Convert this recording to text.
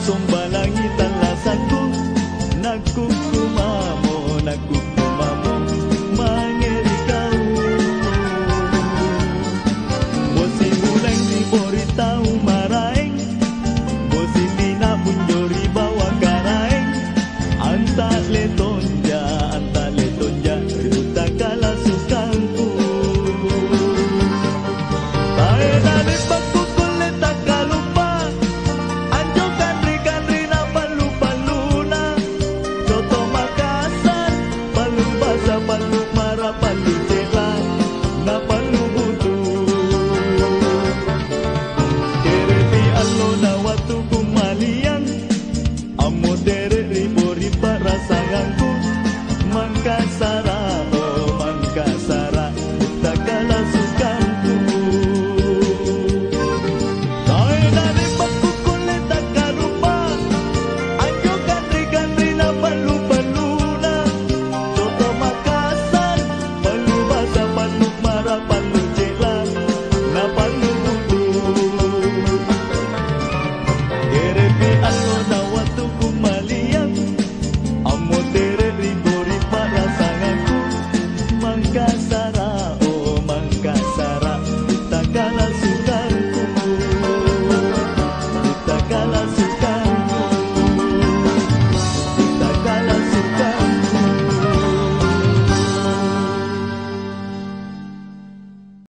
sombalangi talasanku, nakukumamo, nakukumamo, mangeri kau. Bosi ulang di boritau maraeng, bosi tina punjori bawa karaeng, anta le tonja, ruta kala sukangku. Tae nale pagkukule takalupa, anjo kandri na palu-paluna, Soto Makassar, palu basa, palu mara, palu cela, na palu budu. Kere di alo na watu kumalian, amodere